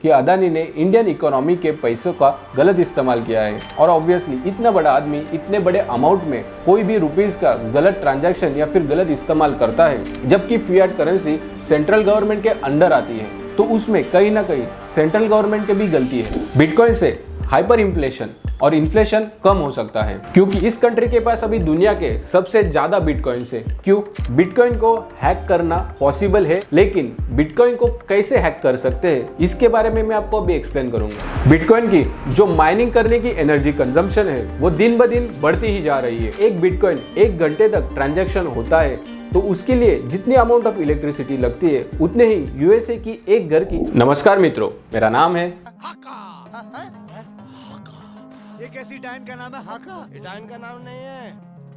कि अदानी ने Indian economy के पैसों का गलत इस्तेमाल किया है और ऑब्वियसली इतना बड़ा आदमी इतने बड़े अमाउंट में कोई भी रुपीस का गलत ट्रांजैक्शन या फिर गलत इस्तेमाल करता है, जबकि फिएट करेंसी सेंट्रल गवर्नमेंट के अंडर आती है, तो उसमें कहीं ना कहीं सेंट्रल गवर्नमेंट की भी गलती है। बिटकॉइन से हाइपर इन्फ्लेशन और इन्फ्लेशन कम हो सकता है, क्योंकि इस कंट्री के पास अभी दुनिया के सबसे ज्यादा बिटकॉइन्स है। क्यों? बिटकॉइन को हैक करना पॉसिबल है, लेकिन बिटकॉइन को कैसे हैक कर सकते हैं इसके बारे में मैं आपको अभी एक्सप्लेन करूंगा। बिटकॉइन की जो माइनिंग करने की एनर्जी कंजम्पशन है वो दिन ब दिन बढ़ती ही जा रही है। एक बिटकॉइन 1 घंटे तक ट्रांजैक्शन होता है, तो उसके लिए जितनी अमाउंट ऑफ इलेक्ट्रिसिटी लगती है उतने ही यूएसए की एक घर की। नमस्कार मित्रों, मेरा नाम है ये कैसी डायन का नाम है? हाका? ये डायन का नाम नहीं है,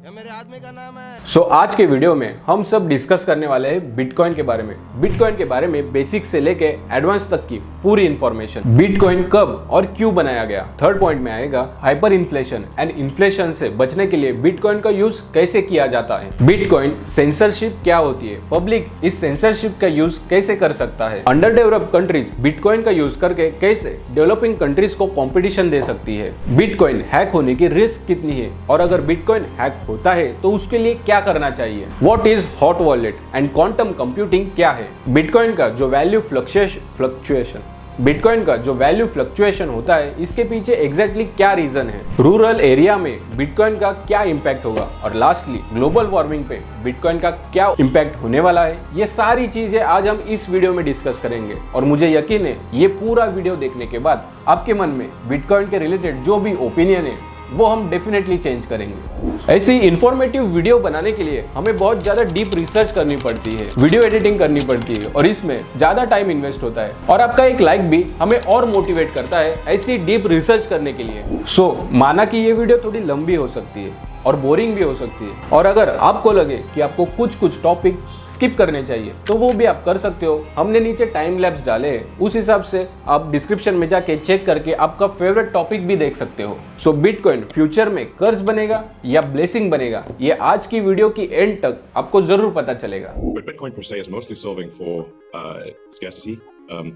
ये मेरे आदमी का नाम है। सो आज के वीडियो में हम सब डिस्कस करने वाले हैं बिटकॉइन के बारे में। बिटकॉइन के बारे में बेसिक से लेके एडवांस तक की पूरी इंफॉर्मेशन। बिटकॉइन कब और क्यों बनाया गया। थर्ड पॉइंट में आएगा हाइपर इन्फ्लेशन एंड इन्फ्लेशन से बचने के लिए बिटकॉइन का यूज कैसे किया जाता है। बिटकॉइन सेंसरशिप क्या होती है, पब्लिक इस सेंसरशिप का यूज कैसे कर सकता है। अंडर डेवलप्ड कंट्रीज बिटकॉइन का यूज करके कैसे डेवलपिंग कंट्रीज को कॉम्पिटिशन दे सकती है। बिटकॉइन हैक होने की रिस्क कितनी है, और अगर बिटकॉइन हैक होता है तो उसके लिए क्या करना चाहिए। What is hot wallet and quantum computing क्या है। बिटकॉइन का जो वैल्यू फ्लक्चुएशन होता है, इसके पीछे एग्जैक्टली क्या रीजन है। रूरल एरिया में बिटकॉइन का क्या इम्पैक्ट होगा, और लास्टली ग्लोबल वार्मिंग पे बिटकॉइन का क्या इम्पैक्ट होने वाला है। ये सारी चीजें आज हम इस वीडियो में डिस्कस करेंगे, और मुझे यकीन है ये पूरा वीडियो देखने के बाद आपके मन में बिटकॉइन के रिलेटेड जो भी ओपिनियन है वो हम डेफिनेटली चेंज करेंगे। ऐसी इंफॉर्मेटिव वीडियो बनाने के लिए हमें बहुत ज्यादा डीप रिसर्च करनी पड़ती है, वीडियो एडिटिंग करनी पड़ती है, और इसमें ज्यादा टाइम इन्वेस्ट होता है। और आपका एक लाइक भी हमें और मोटिवेट करता है ऐसी डीप रिसर्च करने के लिए। सो माना कि ये वीडियो थोड़ी लंबी हो सकती है और बोरिंग भी हो सकती है, और अगर आपको लगे कि आपको कुछ टॉपिक स्किप करने चाहिए तो वो भी आप कर सकते हो। हमने नीचे टाइम लैप्स डाले हैं, उस हिसाब से आप डिस्क्रिप्शन में जाके चेक करके आपका फेवरेट टॉपिक भी देख सकते हो। सो बिटकॉइन फ्यूचर में कर्ज बनेगा या ब्लेसिंग बनेगा, ये आज की वीडियो की एंड तक आपको जरूर पता चलेगा। But Bitcoin per se is mostly solving for scarcity,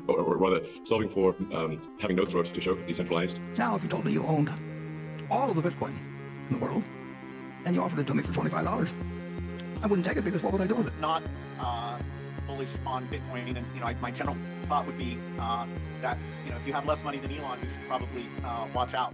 or rather solving for having no throat to show decentralized. Now, if you told me you owned all of the Bitcoin in the world and you offered it to me for $25, I wouldn't take it, because what would I do with it? Not bullish on Bitcoin, and my general thought would be that if you have less money than Elon, you should probably watch out.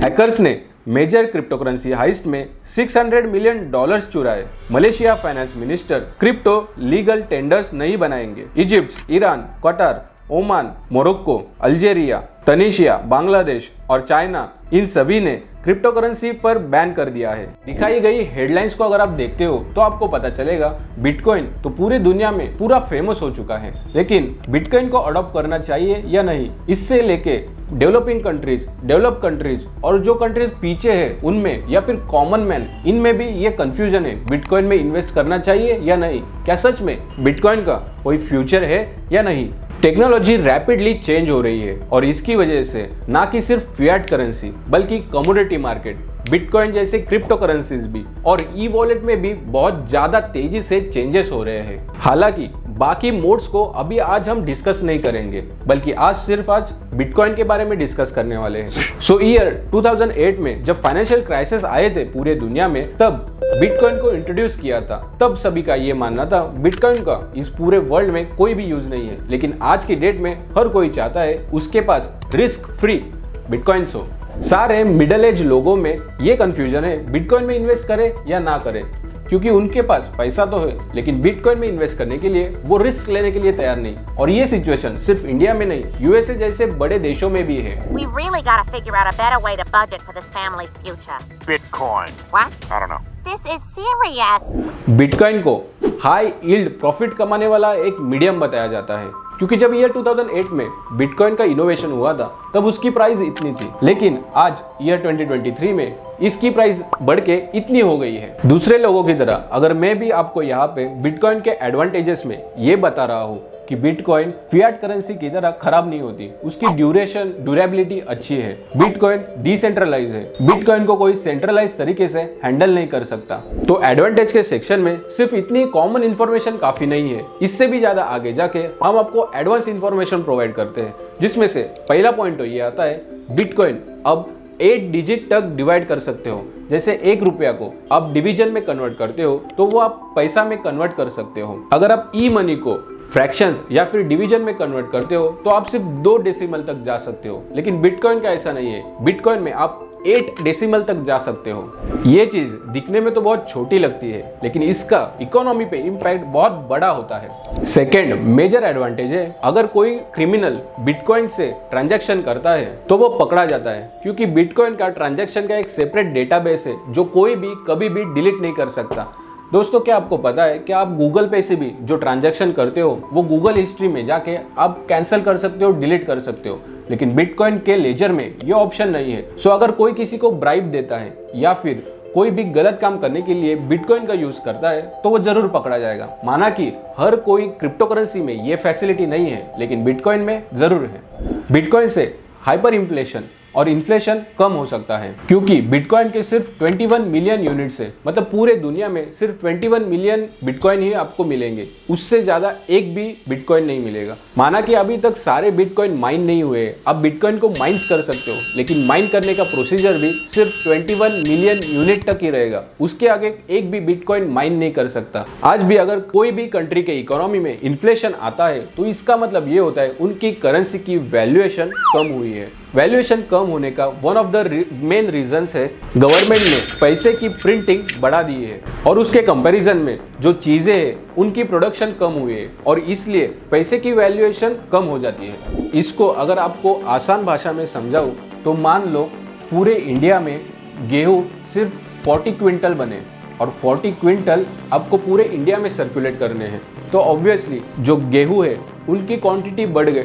Hackers ने major cryptocurrency heist में $600 million चुराए। Malaysia finance minister crypto legal tenders नहीं बनाएंगे। Egypt, Iran, कतार, Oman, Morocco, Algeria, तनीशिया, Bangladesh और China, इन सभी ने crypto currency पर बैन कर दिया है। दिखाई गई हेडलाइंस को अगर आप देखते हो तो आपको पता चलेगा बिटकॉइन तो पूरी दुनिया में पूरा फेमस हो चुका है, लेकिन बिटकॉइन को अडॉप्ट करना चाहिए या नहीं, इससे लेके डेवलपिंग कंट्रीज, डेवलप कंट्रीज और जो कंट्रीज पीछे है उनमें, या फिर कॉमन मैन, इनमें भी ये कंफ्यूजन है। बिटकॉइन में इन्वेस्ट करना चाहिए या नहीं, क्या सच में बिटकॉइन का कोई फ्यूचर है या नहीं। टेक्नोलॉजी रैपिडली चेंज हो रही है, और इसकी वजह से ना कि सिर्फ फिएट करेंसी बल्कि कमोडिटी मार्केट, बिटकॉइन जैसे क्रिप्टो करेंसीज भी और ई वॉलेट में भी बहुत ज्यादा तेजी से चेंजेस हो रहे हैं। हालांकि बाकी मोड्स को अभी आज हम डिस्कस नहीं करेंगे, बल्कि आज बिटकॉइन के बारे में डिस्कस करने वाले हैं। सो ईयर 2008 में जब फाइनेंशियल क्राइसिस आए थे पूरे दुनिया में, तब बिटकॉइन को इंट्रोड्यूस किया था। तब सभी का ये मानना था बिटकॉइन का इस पूरे वर्ल्ड में कोई भी यूज नहीं है, लेकिन आज की डेट में हर कोई चाहता है उसके पास रिस्क फ्री बिटकॉइंस हो। सारे मिडिल एज लोगों में ये कंफ्यूजन है बिटकॉइन में इन्वेस्ट करें या ना करें, क्योंकि उनके पास पैसा तो है, लेकिन बिटकॉइन में इन्वेस्ट करने के लिए वो रिस्क लेने के लिए तैयार नहीं। और ये सिचुएशन सिर्फ इंडिया में नहीं, यूएसए जैसे बड़े देशों में भी है। We really gotta figure out a better way to budget for this family's future. Bitcoin. What? I don't know. This is serious. Bitcoin को हाई यील्ड प्रॉफिट कमाने वाला एक मीडियम बताया जाता है, क्योंकि जब ईयर 2008 में बिटकॉइन का इनोवेशन हुआ था तब उसकी प्राइस इतनी थी, लेकिन आज ईयर 2023 में इसकी प्राइस बढ़ के इतनी हो गई है। दूसरे लोगों की तरह अगर मैं भी आपको यहाँ पे बिटकॉइन के एडवांटेजेस में ये बता रहा हूँ कि बिटकॉइन फिएट करेंसी की तरह खराब नहीं होती, उसकी ड्यूरेबिलिटी अच्छी है। बिटकॉइन डिसेंट्रलाइज है, बिटकॉइन को कोई सेंट्रलाइज तरीके से हैंडल नहीं कर सकता। तो एडवांटेज के सेक्शन में सिर्फ इतनी कॉमन इंफॉर्मेशन काफी नहीं है, इससे भी ज्यादा आगे जाके हम आपको एडवांस इंफॉर्मेशन प्रोवाइड करते हैं, जिसमें से पहला पॉइंट तो ये आता है बिटकॉइन अब 8 डिजिट तक डिवाइड कर सकते हो। जैसे 1 रुपया को आप डिवीजन में कन्वर्ट करते हो तो वो आप पैसा में कन्वर्ट कर सकते हो। अगर आप ई मनी को फ्रैक्शंस या फिर डिवीजन में कन्वर्ट करते हो तो आप सिर्फ 2 डेसिमल तक जा सकते हो, लेकिन बिटकॉइन का ऐसा नहीं है। बिटकॉइन में आप 8 डेसिमल तक जा सकते हो। ये चीज दिखने में तो बहुत छोटी लगती है, लेकिन इसका इकोनॉमी पे इम्पैक्ट बहुत बड़ा होता है। सेकेंड मेजर एडवांटेज है, अगर कोई क्रिमिनल बिटकॉइन से ट्रांजैक्शन करता है तो वो पकड़ा जाता है, क्योंकि बिटकॉइन का ट्रांजैक्शन का एक सेपरेट डेटाबेस है जो कोई भी कभी भी डिलीट नहीं कर सकता। दोस्तों, क्या आपको पता है कि आप गूगल पे से भी जो ट्रांजैक्शन करते हो वो गूगल हिस्ट्री में जाके आप कैंसिल कर सकते हो, डिलीट कर सकते हो, लेकिन बिटकॉइन के लेजर में ये ऑप्शन नहीं है। सो अगर कोई किसी को ब्राइब देता है या फिर कोई भी गलत काम करने के लिए बिटकॉइन का यूज करता है तो वो जरूर पकड़ा जाएगा। माना कि हर कोई क्रिप्टो करेंसी में ये फैसिलिटी नहीं है, लेकिन बिटकॉइन में जरूर है। बिटकॉइन से हाइपर इन्फ्लेशन और इन्फ्लेशन कम हो सकता है, क्योंकि बिटकॉइन के सिर्फ 21 मिलियन यूनिट्स है, मतलब पूरे दुनिया में सिर्फ 21 मिलियन बिटकॉइन ही आपको मिलेंगे, उससे ज्यादा एक भी बिटकॉइन नहीं मिलेगा। माना कि अभी तक सारे बिटकॉइन माइन नहीं हुए, आप बिटकॉइन को माइंस कर सकते हो, लेकिन माइन करने का प्रोसीजर भी सिर्फ 21 मिलियन यूनिट तक ही रहेगा, उसके आगे एक भी बिटकॉइन माइन नहीं कर सकता। आज भी अगर कोई भी कंट्री के इकोनॉमी में इन्फ्लेशन आता है तो इसका मतलब ये होता है उनकी करेंसी की वैल्यूएशन कम हुई है। वैल्यूएशन कम होने का one of the main reasons है गवर्नमेंट ने पैसे की प्रिंटिंग बढ़ा दी है और उसके कंपैरिजन में जो चीजें हैं उनकी प्रोडक्शन कम हुई है और इसलिए पैसे की वैल्यूएशन कम हो जाती है। इसको अगर आपको आसान भाषा में समझाऊं तो मान लो पूरे इंडिया में गेहूं सिर्फ 40 क्विंटल बने और 40 क्विंटल आपको पूरे इंडिया में सर्कुलेट करने हैं, तो ऑब्वियसली जो गेहूं है उनकी क्वांटिटी बढ़ गई,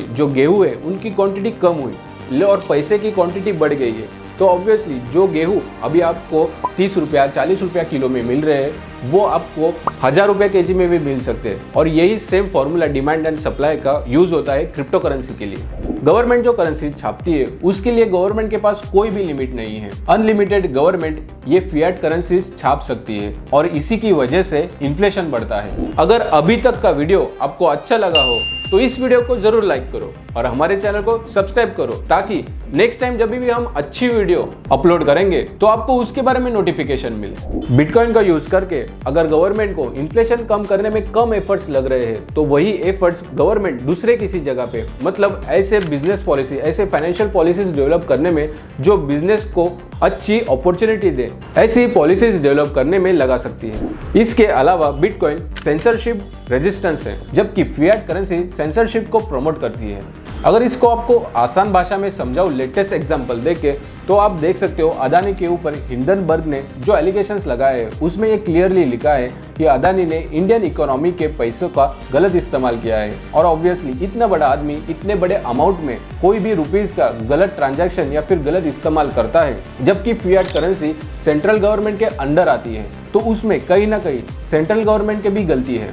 जो गेहूं है उनकी क्वांटिटी कम हुई और पैसे की क्वांटिटी बढ़ गई है, तो ऑब्वियसली जो गेहूं अभी आपको 30 रुपया 40 रुपया किलो में मिल रहे हैं वो आपको 1000 रुपये केजी में भी मिल सकते हैं। और यही same formula demand and supply का यूज होता है क्रिप्टो करेंसी के लिए। गवर्नमेंट जो करेंसी छापती है उसके लिए गवर्नमेंट के पास कोई भी लिमिट नहीं है, अनलिमिटेड गवर्नमेंट ये फिएट करेंसीज छाप सकती है और इसी की वजह से इन्फ्लेशन बढ़ता है। अगर अभी तक का वीडियो आपको अच्छा लगा हो तो इस वीडियो को जरूर लाइक करो और हमारे चैनल को सब्सक्राइब करो, ताकि नेक्स्ट टाइम जब भी हम अच्छी वीडियो अपलोड करेंगे तो आपको उसके बारे में नोटिफिकेशन मिले। बिटकॉइन का यूज करके अगर गवर्नमेंट को इन्फ्लेशन कम करने में कम एफर्ट्स लग रहे हैं तो वही एफर्ट्स गवर्नमेंट दूसरे किसी जगह पे, मतलब ऐसे बिजनेस पॉलिसी, ऐसे फाइनेंशियल पॉलिसीज डेवलप करने में जो बिजनेस को अच्छी अपॉर्चुनिटी दे, ऐसी पॉलिसीज डेवलप करने में लगा सकती है। इसके अलावा बिटकॉइन सेंसरशिप रेजिस्टेंस है, जबकि फिएट करेंसी सेंसरशिप को प्रमोट करती है। अगर इसको आपको आसान भाषा में समझाऊं लेटेस्ट एग्जांपल देके, तो आप देख सकते हो अदानी के ऊपर हिंडनबर्ग ने जो एलिगेशंस लगाए हैं उसमें ये क्लियरली लिखा है कि अदानी ने इंडियन इकोनॉमी के पैसों का गलत इस्तेमाल किया है। और ऑब्वियसली इतना बड़ा आदमी इतने बड़े अमाउंट में कोई भी रुपीज का गलत ट्रांजैक्शन या फिर गलत इस्तेमाल करता है, जबकि फिएट करेंसी सेंट्रल गवर्नमेंट के अंडर आती है, तो उसमें कहीं ना कहीं सेंट्रल गवर्नमेंट की भी गलती है।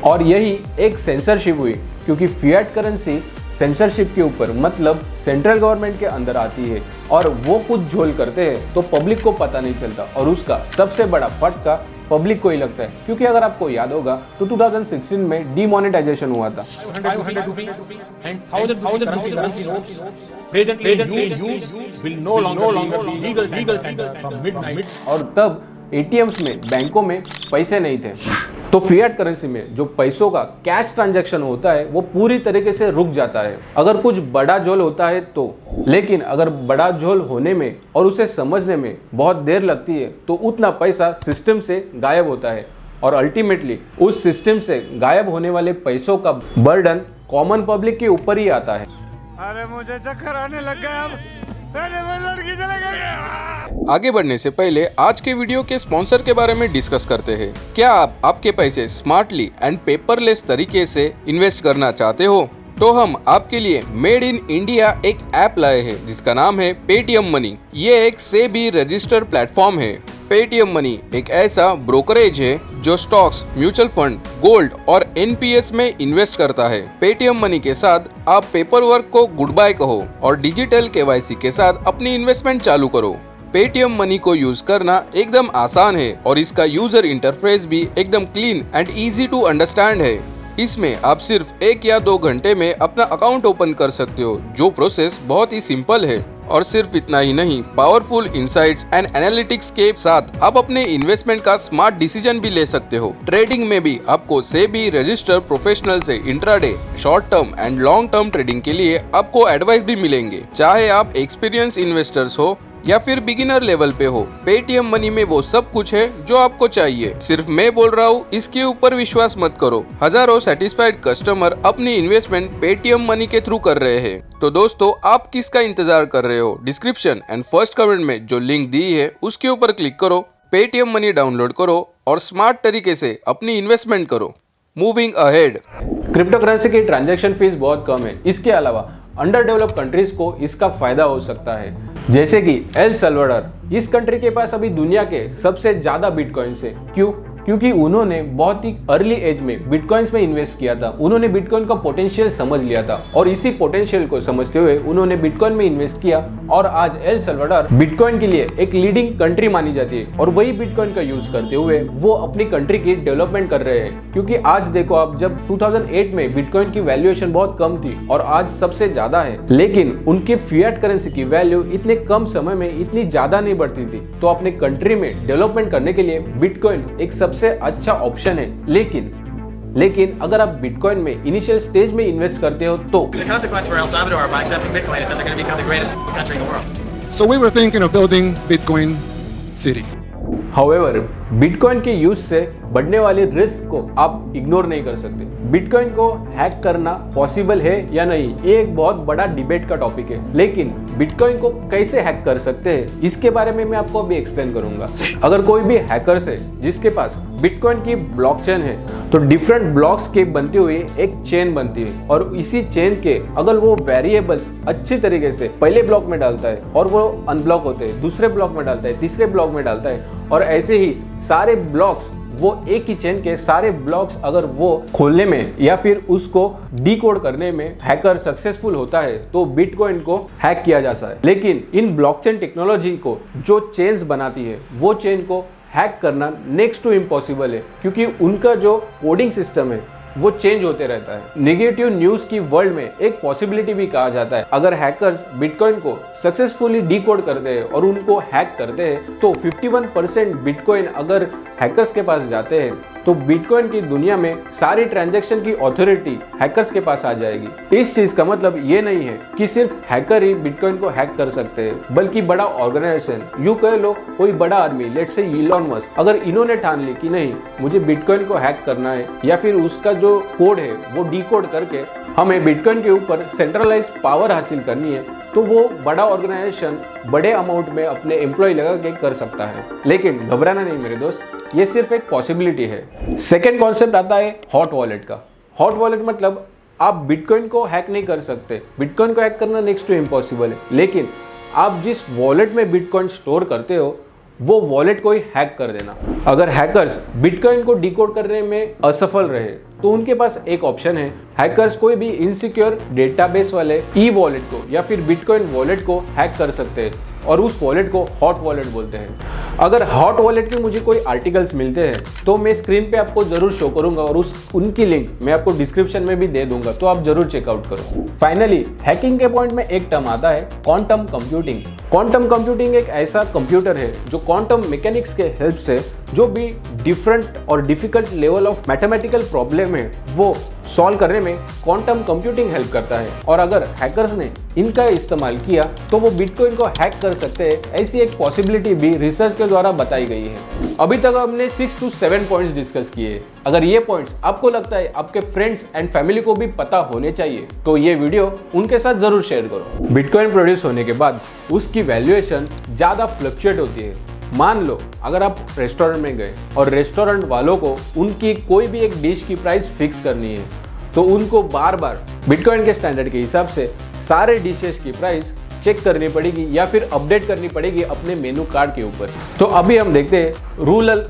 और यही एक सेंसरशिप हुई, क्योंकि फिएट करेंसी सेंसरशिप के ऊपर, मतलब सेंट्रल गवर्नमेंट के अंदर आती है और वो कुछ झोल करते हैं तो पब्लिक को पता नहीं चलता और उसका सबसे बड़ा फटका पब्लिक को ही लगता है। क्योंकि अगर आपको याद होगा तो 2016 में डीमोनेटाइजेशन हुआ था 500 rupee and 1000 currency notes presently used will no longer be legal tender from midnight। और तब एटीएम्स में, बैंकों में पैसे नहीं थे, तो फिएट करेंसी में जो पैसों का कैश ट्रांजैक्शन होता है वो पूरी तरीके से रुक जाता है अगर कुछ बड़ा झोल होता है तो। लेकिन अगर बड़ा झोल होने में और उसे समझने में बहुत देर लगती है तो उतना पैसा सिस्टम से गायब होता है और अल्टीमेटली उस सिस्टम से गायब होने वाले पैसों का बर्डन कॉमन पब्लिक के ऊपर ही आता है। अरे मुझे चक्कर आने लग गया अब। अरे वो लड़की चले गई। आगे बढ़ने से पहले आज के वीडियो के स्पॉन्सर के बारे में डिस्कस करते हैं। क्या आप आपके पैसे स्मार्टली एंड पेपरलेस तरीके से इन्वेस्ट करना चाहते हो? तो हम आपके लिए मेड इन इंडिया एक ऐप लाए हैं जिसका नाम है पेटीएम मनी। ये एक सेबी रजिस्टर्ड प्लेटफॉर्म है। पेटीएम मनी एक ऐसा ब्रोकरेज है जो स्टॉक्स, म्यूचुअल फंड, गोल्ड और एनपीएस में इन्वेस्ट करता है। पेटीएम मनी के साथ आप पेपर वर्क को गुड बाय कहो और डिजिटल केवाईसी के साथ अपनी इन्वेस्टमेंट चालू करो। पेटीएम मनी को यूज करना एकदम आसान है और इसका यूजर इंटरफेस भी एकदम clean and easy to understand है। इसमें आप सिर्फ 1 या 2 घंटे में अपना अकाउंट ओपन कर सकते हो, जो प्रोसेस बहुत ही सिंपल है। और सिर्फ इतना ही नहीं, पावरफुल इंसाइट्स एंड एनालिटिक्स के साथ आप अपने इन्वेस्टमेंट का स्मार्ट डिसीजन भी ले सकते हो। ट्रेडिंग में भी आपको सेबी रजिस्टर प्रोफेशनल से intraday, short term and long term trading के लिए आपको एडवाइस भी मिलेंगे। चाहे आप एक्सपीरियंस इन्वेस्टर्स हो या फिर बिगिनर लेवल पे हो, पेटीएम मनी में वो सब कुछ है जो आपको चाहिए। सिर्फ मैं बोल रहा हूँ, इसके ऊपर विश्वास मत करो। हजारों सेटिस्फाइड कस्टमर अपनी इन्वेस्टमेंट पेटीएम मनी के थ्रू कर रहे हैं। तो दोस्तों, आप किसका इंतजार कर रहे हो? डिस्क्रिप्शन एंड फर्स्ट कमेंट में जो लिंक दी है उसके ऊपर क्लिक करो, पेटीएम मनी डाउनलोड करो और स्मार्ट तरीके से अपनी इन्वेस्टमेंट करो। Moving ahead. क्रिप्टो करेंसी की ट्रांजैक्शन फीस बहुत कम है। इसके अलावा अंडर डेवलप कंट्रीज को इसका फायदा हो सकता है, जैसे कि एल सल्वाडोर। इस कंट्री के पास अभी दुनिया के सबसे ज्यादा बिटकॉइंस है। क्यों? क्योंकि उन्होंने बहुत ही अर्ली एज में बिटकॉइंस में इन्वेस्ट किया था। उन्होंने बिटकॉइन का पोटेंशियल समझ लिया था और इसी पोटेंशियल को समझते हुए उन्होंने बिटकॉइन में इन्वेस्ट किया और आज एल सल्वाडोर बिटकॉइन के लिए एक लीडिंग कंट्री मानी जाती है और वही बिटकॉइन का यूज करते हुए वो अपनी कंट्री की डेवलपमेंट कर रहे हैं। क्योंकि आज देखो आप, जब 2008 में बिटकॉइन की वैल्यूएशन बहुत कम थी और आज सबसे ज्यादा है, लेकिन उनके फिएट करेंसी की वैल्यू इतने कम समय में इतनी ज्यादा नहीं बढ़ती थी। तो अपने कंट्री में डेवलपमेंट करने के लिए बिटकॉइन एक सबसे अच्छा ऑप्शन है। लेकिन अगर आप बिटकॉइन में इनिशियल स्टेज में इन्वेस्ट करते हो तो The consequence for El Salvador by accepting Bitcoin is that they're going to become the greatest country in the world. So we were thinking of building Bitcoin City. However, bitcoin के use से बढ़ने वाली risk को आप ignore नहीं कर सकते। Bitcoin को हैक करना पॉसिबल है या नहीं, ये एक बहुत बड़ा डिबेट का टॉपिक है। लेकिन बिटकॉइन को कैसे हैक कर सकते हैं, इसके बारे में मैं आपको अभी एक्सप्लेन करूंगा। अगर कोई भी हैकर्स है जिसके पास बिटकॉइन की ब्लॉकचेन है, तो डिफरेंट ब्लॉक्स के बनते हुए एक चेन बनती है और इसी चेन के अगर वो वेरिएबल्स अच्छी तरीके से पहले ब्लॉक में डालता है और वो अनब्लॉक होते हैं, दूसरे ब्लॉक में डालता है, तीसरे ब्लॉक में डालता है और ऐसे ही सारे ब्लॉक्स, वो एक ही चेन के सारे ब्लॉक्स अगर वो खोलने में या फिर उसको डीकोड करने में हैकर सक्सेसफुल होता है तो बिटकॉइन को हैक किया जा सकता है। लेकिन इन ब्लॉकचेन टेक्नोलॉजी को जो चेन्स बनाती है, वो चेन को हैक करना नेक्स्ट टू इम्पॉसिबल है, क्योंकि उनका जो कोडिंग सिस्टम है वो चेंज होते रहता है। नेगेटिव न्यूज की वर्ल्ड में एक पॉसिबिलिटी भी कहा जाता है, अगर हैकर्स बिटकॉइन को सक्सेसफुली डीकोड करते हैं और उनको हैक करते हैं तो 51% बिटकॉइन अगर हैकर्स के पास जाते हैं तो बिटकॉइन की दुनिया में सारी ट्रांजैक्शन की अथॉरिटी हैकर्स के पास आ जाएगी। इस चीज का मतलब ये नहीं है कि सिर्फ हैकर ही बिटकॉइन को हैक कर सकते हैं, बल्कि बड़ा ऑर्गेनाइजेशन, यूं कह लो कोई बड़ा आदमी, लेट्स से इलॉन मस्क, अगर इन्होंने ठान ली कि नहीं मुझे बिटकॉइन को हैक करना है या फिर उसका जो कोड है वो डीकोड करके हमें बिटकॉइन के ऊपर सेंट्रलाइज पावर हासिल करनी है, तो वो बड़ा ऑर्गेनाइजेशन बड़े अमाउंट में अपने एम्प्लॉय लगा के कर सकता है। लेकिन घबराना नहीं मेरे दोस्त, ये सिर्फ एक पॉसिबिलिटी है। सेकेंड कॉन्सेप्ट आता है हॉट वॉलेट का। हॉट वॉलेट मतलब आप बिटकॉइन को हैक नहीं कर सकते, बिटकॉइन को हैक करना नेक्स्ट टू इम्पॉसिबल है, लेकिन आप जिस वॉलेट में बिटकॉइन स्टोर करते हो वो वॉलेट को ही हैक कर देना। अगर हैकर्स बिटकॉइन को डिकोड करने में असफल रहे तो उनके पास एक ऑप्शन है, हैकर्स कोई भी इनसिक्योर डेटाबेस वाले ई वॉलेट को या फिर बिटकॉइन वॉलेट को हैक कर सकते हैं और उस वॉलेट को हॉट वॉलेट बोलते हैं। अगर हॉट वॉलेट के मुझे कोई आर्टिकल्स मिलते हैं तो मैं स्क्रीन पे आपको जरूर शो करूंगा और उनकी लिंक मैं आपको डिस्क्रिप्शन में भी दे दूंगा, तो आप जरूर चेकआउट करो। फाइनली हैकिंग के पॉइंट में एक टर्म आता है क्वांटम कंप्यूटिंग। क्वांटम कंप्यूटिंग एक ऐसा कंप्यूटर है जो क्वांटम मैकेनिक्स के हेल्प से जो भी डिफरेंट और difficult level of mathematical problem है वो सॉल्व करने में क्वांटम कंप्यूटिंग हेल्प करता है। और अगर हैकर्स ने इनका इस्तेमाल किया तो वो बिटकॉइन को हैक कर सकते हैं, ऐसी एक पॉसिबिलिटी भी रिसर्च के द्वारा बताई गई है। अभी तक हमने 6 to 7 पॉइंट्स डिस्कस किए। अगर ये पॉइंट्स आपको लगता है आपके फ्रेंड्स एंड फैमिली को भी पता होने चाहिए तो ये वीडियो उनके साथ जरूर शेयर करो। बिटकॉइन प्रोड्यूस होने के बाद उसकी वैल्यूएशन ज्यादा फ्लक्चुएट होती है। मान लो अगर आप रेस्टोरेंट में गए और रेस्टोरेंट वालों को उनकी कोई भी एक डिश की प्राइस फिक्स करनी है तो उनको बार बार बिटकॉइन के स्टैंडर्ड के हिसाब से सारे डिशेस की प्राइस चेक करनी पड़ेगी या फिर अपडेट करनी पड़ेगी अपने मेनू कार्ड के ऊपर। तो अभी हम देखते हैं रूरल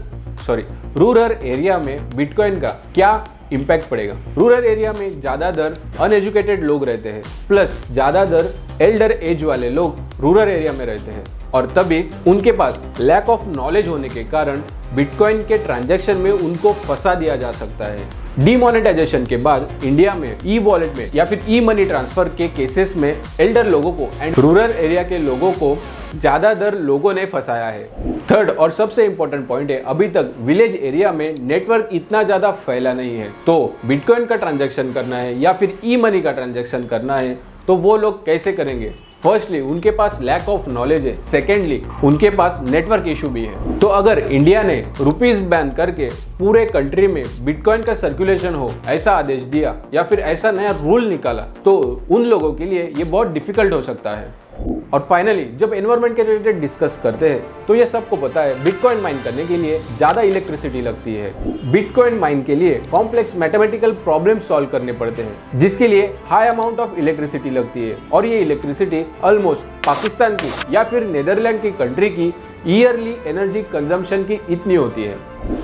रूरल एरिया में बिटकॉइन का क्या इम्पैक्ट पड़ेगा। रूरल एरिया में ज़्यादातर अनएजुकेटेड लोग रहते हैं, प्लस ज़्यादातर एल्डर एज वाले लोग रूरल एरिया में रहते हैं, और तभी उनके पास लैक ऑफ नॉलेज होने के कारण बिटकॉइन के ट्रांजैक्शन में उनको फंसा दिया जा सकता है। डीमोनेटाइजेशन के बाद इंडिया में ई वॉलेट में या फिर ई मनी ट्रांसफर के केसेस में एल्डर लोगों को एंड रूरल एरिया के लोगों को ज़्यादातर लोगों ने फंसाया है। थर्ड और सबसे इंपॉर्टेंट पॉइंट है, अभी तक विलेज एरिया में नेटवर्क इतना ज़्यादा फैला नहीं है, तो बिटकॉइन का ट्रांजैक्शन करना है या फिर ई मनी का ट्रांजैक्शन करना है तो वो लोग कैसे करेंगे। फर्स्टली उनके पास लैक ऑफ नॉलेज है, सेकेंडली उनके पास नेटवर्क इशू भी है। तो अगर इंडिया ने रुपीस बैन करके पूरे कंट्री में बिटकॉइन का सर्कुलेशन हो ऐसा आदेश दिया या फिर ऐसा नया रूल निकाला तो उन लोगों के लिए ये बहुत डिफिकल्ट हो सकता है। और फाइनली जब एनवायरनमेंट के रिलेटेड डिस्कस करते हैं तो ये सबको पता है बिटकॉइन माइन करने के लिए ज़्यादा इलेक्ट्रिसिटी लगती है। बिटकॉइन माइन के लिए कॉम्प्लेक्स मैथमेटिकल प्रॉब्लम सॉल्व करने पड़ते हैं जिसके लिए हाई अमाउंट ऑफ इलेक्ट्रिसिटी लगती है, और ये इलेक्ट्रिसिटी ऑलमोस्ट पाकिस्तान की या फिर नीदरलैंड की कंट्री की ईयरली एनर्जी कंजम्पशन की इतनी होती है।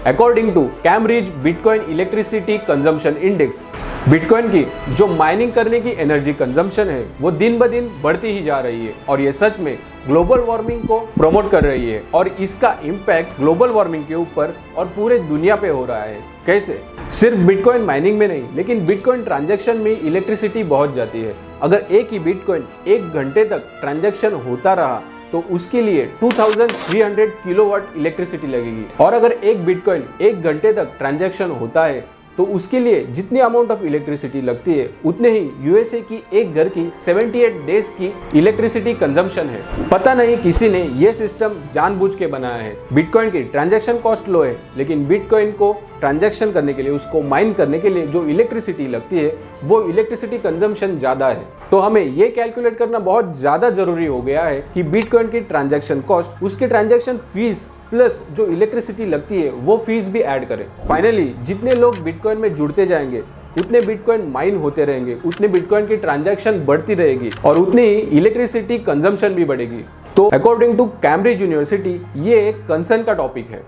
According to Cambridge bitcoin electricity consumption index, bitcoin की जो माइनिंग करने की एनर्जी कंजम्पशन है वो दिन ब दिन बढ़ती ही जा रही है, और ये सच में ग्लोबल वार्मिंग को प्रमोट कर रही है, और इसका इम्पैक्ट ग्लोबल वार्मिंग के ऊपर और पूरे दुनिया पे हो रहा है। कैसे? सिर्फ बिटकॉइन माइनिंग में नहीं, लेकिन बिटकॉइन ट्रांजैक्शन में इलेक्ट्रिसिटी बहुत जाती है। अगर एक ही बिटकॉइन 1 घंटे तक ट्रांजैक्शन होता रहा तो उसके लिए 2300 किलोवाट इलेक्ट्रिसिटी लगेगी, और अगर एक बिटकॉइन 1 घंटे तक ट्रांजैक्शन होता है तो उसके लिए जितनी अमाउंट ऑफ इलेक्ट्रिसिटी लगती है उतने ही यूएसए की एक घर की 78 डेज की इलेक्ट्रिसिटी कंजम्पशन है। पता नहीं किसी ने यह सिस्टम जानबूझ के बनाया है। बिटकॉइन की ट्रांजैक्शन कॉस्ट लो है, लेकिन बिटकॉइन को ट्रांजैक्शन करने के लिए, उसको माइन करने के लिए जो इलेक्ट्रिसिटी लगती है वो इलेक्ट्रिसिटी कंजम्पशन ज़्यादा है। तो हमें ये कैलकुलेट करना बहुत ज़्यादा ज़रूरी हो गया है कि बिटकॉइन की ट्रांजैक्शन कॉस्ट, उसके ट्रांजैक्शन फीस प्लस जो इलेक्ट्रिसिटी लगती है वो फीस भी ऐड करें। फाइनली जितने लोग बिटकॉइन में जुड़ते जाएंगे उतने बिटकॉइन माइन होते रहेंगे, उतने बिटकॉइन की ट्रांजैक्शन बढ़ती रहेगी और उतनी ही इलेक्ट्रिसिटी कंजम्पशन भी बढ़ेगी। तो अकॉर्डिंग टू कैम्ब्रिज यूनिवर्सिटी ये एक कंसर्न का टॉपिक है।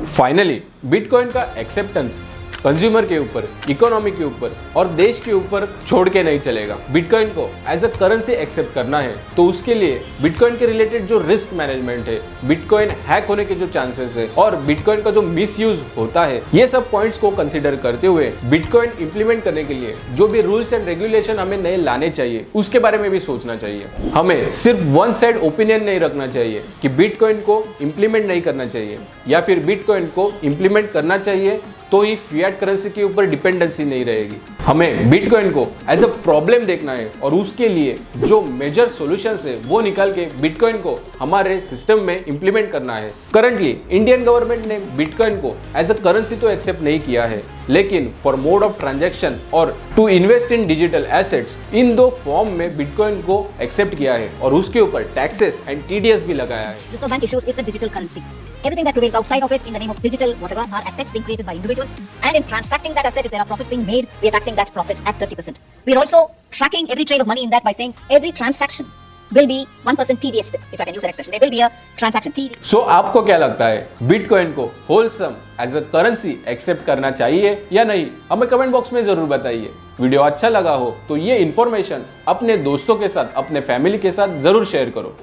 फाइनली बिटकॉइन का एक्सेप्टेंस कंज्यूमर के ऊपर, इकोनॉमी के ऊपर और देश के ऊपर छोड़ के नहीं चलेगा। बिटकॉइन को एज अ करेंसी एक्सेप्ट करना है तो उसके लिए बिटकॉइन के रिलेटेड जो रिस्क मैनेजमेंट है, बिटकॉइन हैक होने के जो चांसेस है और बिटकॉइन का जो मिसयूज होता है, ये सब पॉइंट्स को कंसीडर करते हुए बिटकॉइन इंप्लीमेंट करने के लिए जो भी रूल्स एंड रेगुलेशन हमें नए लाने चाहिए उसके बारे में भी सोचना चाहिए। हमें सिर्फ वन साइड ओपिनियन नहीं रखना चाहिए कि बिटकॉइन को इंप्लीमेंट नहीं करना चाहिए या फिर बिटकॉइन को इंप्लीमेंट करना चाहिए तो ही फिएट करेंसी के ऊपर डिपेंडेंसी नहीं रहेगी। हमें बिटकॉइन को एज अ प्रॉब्लम देखना है और उसके लिए जो मेजर सॉल्यूशंस है वो निकाल के बिटकॉइन को हमारे सिस्टम में इंप्लीमेंट करना है। करंटली इंडियन गवर्नमेंट ने बिटकॉइन को एज अ करेंसी तो एक्सेप्ट नहीं किया है, लेकिन फॉर मोड ऑफ ट्रांजैक्शन और to invest in digital assets, इन दो फॉर्म में बिटकॉइन को एक्सेप्ट किया है और उसके ऊपर टैक्सेस एंड टीडीएस भी लगाया है। Reserve Bank issues is the digital currency. Everything that prevails outside of it in the name of digital whatever are assets being created by individuals, and in transacting that asset, if there are profits being made, we are taxing that profit at 30%. We are also tracking every trade of money in that by saying every transaction will be 1% TDS, if I can use that expression. There will be a transaction TDS. So आपको क्या लगता है, bitcoin को wholesome as a currency accept करना चाहिए या नहीं? हमें कमेंट बॉक्स में जरूर बताइए। वीडियो अच्छा लगा हो तो ये इन्फॉर्मेशन अपने दोस्तों के साथ, अपने फैमिली के साथ जरूर शेयर करो।